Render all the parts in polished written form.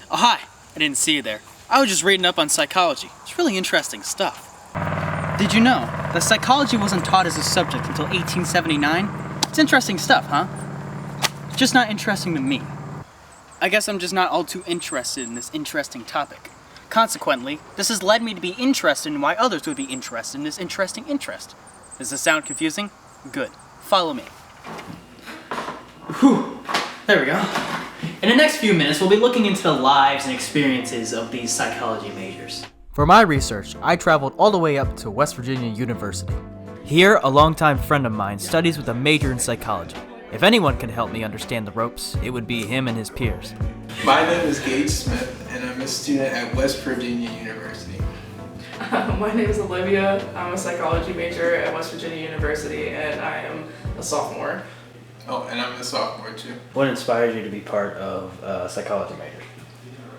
Oh, hi. I didn't see you there. I was just reading up on psychology. It's really interesting stuff. Did you know that psychology wasn't taught as a subject until 1879? It's interesting stuff, huh? Just not interesting to me. I guess I'm just not all too interested in this interesting topic. Consequently, this has led me to be interested in why others would be interested in this interesting interest. Does this sound confusing? Good. Follow me. Whew. There we go. In the next few minutes, we'll be looking into the lives and experiences of these psychology majors. For my research, I traveled all the way up to West Virginia University. Here, a longtime friend of mine studies with a major in psychology. If anyone can help me understand the ropes, it would be him and his peers. My name is Gage Smith, and I'm a student at West Virginia University. My name is Olivia. I'm a psychology major at West Virginia University, and I am a sophomore. Oh, and I'm a sophomore too. What inspired you to be part of a psychology major?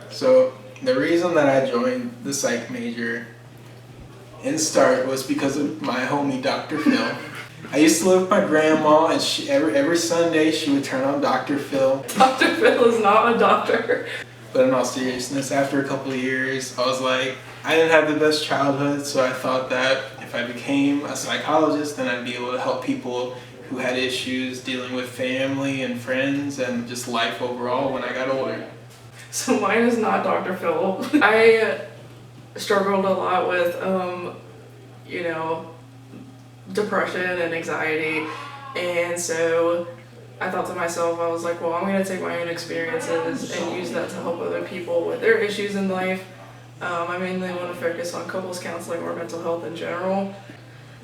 So the reason that I joined the psych major in start was because of my homie Dr. Phil. I used to live with my grandma, and every Sunday she would turn on Dr. Phil. Dr. Phil is not a doctor. But in all seriousness, after a couple of years, I was like, I didn't have the best childhood, so I thought that if I became a psychologist, then I'd be able to help people who had issues dealing with family and friends and just life overall when I got older. So mine is not Dr. Phil. I struggled a lot with, depression and anxiety, and so I thought to myself, I was like, well, I'm going to take my own experiences and use that to help other people with their issues in life. I mainly want to focus on couples counseling or mental health in general.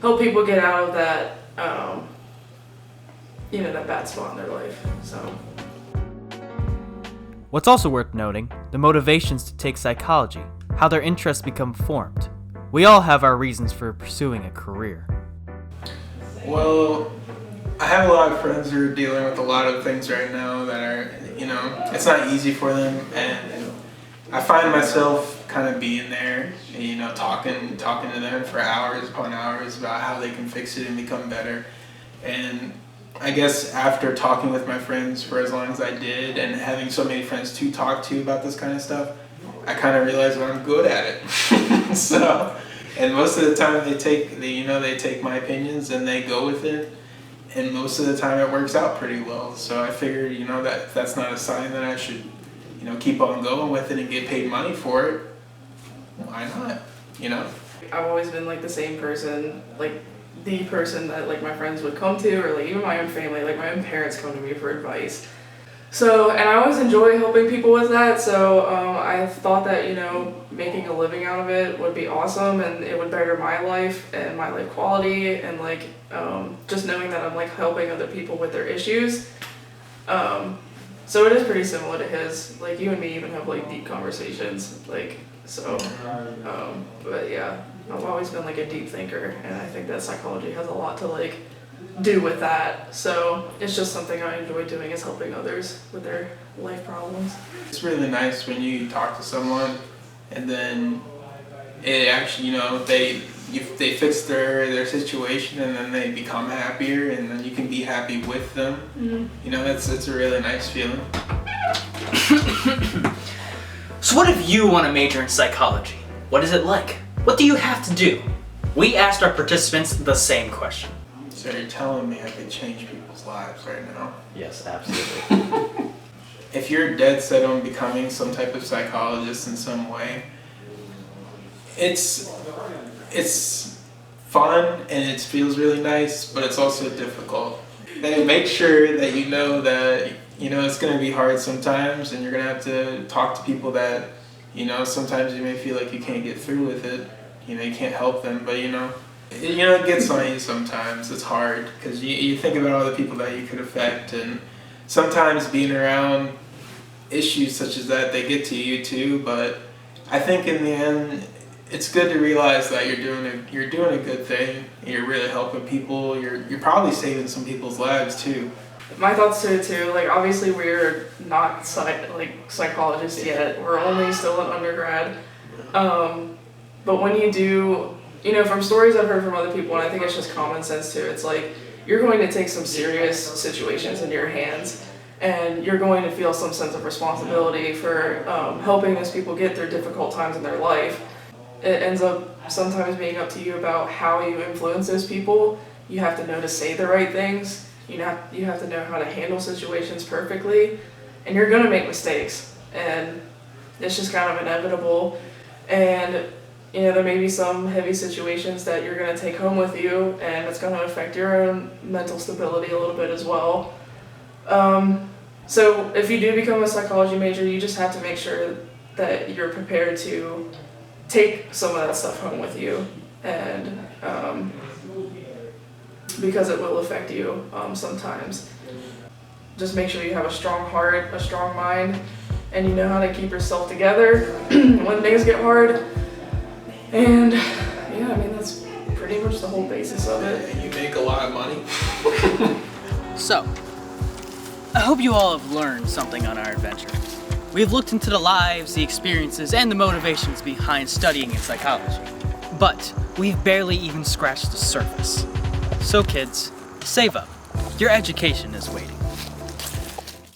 Help people get out of that, that bad spot in their life. So. What's also worth noting, the motivations to take psychology, how their interests become formed. We all have our reasons for pursuing a career. Well, I have a lot of friends who are dealing with a lot of things right now that are, it's not easy for them, and I find myself kind of being there, talking to them for hours upon hours about how they can fix it and become better. And I guess after talking with my friends for as long as I did and having so many friends to talk to about this kind of stuff, I kind of realized that I'm good at it. So, and most of the time they take my opinions and they go with it. And most of the time it works out pretty well. So I figured, that that's not a sign that I should, keep on going with it and get paid money for it. Why not? I've always been like the same person, like the person that like my friends would come to, or like even my own family, like my own parents come to me for advice. So, and I always enjoy helping people with that, so I thought that, making a living out of it would be awesome, and it would better my life and my life quality, and like just knowing that I'm like helping other people with their issues. So it is pretty similar to his, like you and me even have like deep conversations, like, so, but yeah, I've always been like a deep thinker, and I think that psychology has a lot to like do with that. So it's just something I enjoy doing, is helping others with their life problems. It's really nice when you talk to someone and then it actually, they fix their situation and then they become happier and then you can be happy with them. Mm-hmm. It's a really nice feeling. So what if you want to major in psychology? What is it like? What do you have to do? We asked our participants the same question. So you're telling me I could change people's lives right now? Yes, absolutely. If you're dead set on becoming some type of psychologist in some way, it's fun and it feels really nice, but it's also difficult. And make sure that you know that it's going to be hard sometimes, and you're going to have to talk to people that sometimes you may feel like you can't get through with it. You can't help them, but it gets on you sometimes. It's hard because you think about all the people that you could affect, and sometimes being around issues such as that, they get to you too. But I think in the end, it's good to realize that you're doing a good thing. You're really helping people. You're probably saving some people's lives too. My thoughts to it too. Like obviously we're not psychologists yet. We're only still an undergrad. But when you do, from stories I've heard from other people, and I think it's just common sense too, it's like you're going to take some serious situations into your hands. and you're going to feel some sense of responsibility for helping those people get through difficult times in their life. It ends up sometimes being up to you about how you influence those people. You have to know to say the right things. You have to know how to handle situations perfectly, and you're going to make mistakes, and it's just kind of inevitable. And there may be some heavy situations that you're going to take home with you, and it's going to affect your own mental stability a little bit as well. So if you do become a psychology major, you just have to make sure that you're prepared to take some of that stuff home with you, and because it will affect you sometimes. Just make sure you have a strong heart, a strong mind, and you know how to keep yourself together when things get hard. And yeah, I mean, that's pretty much the whole basis of it. And you make a lot of money. So, I hope you all have learned something on our adventure. We've looked into the lives, the experiences, and the motivations behind studying in psychology. But we've barely even scratched the surface. So kids, save up. Your education is waiting.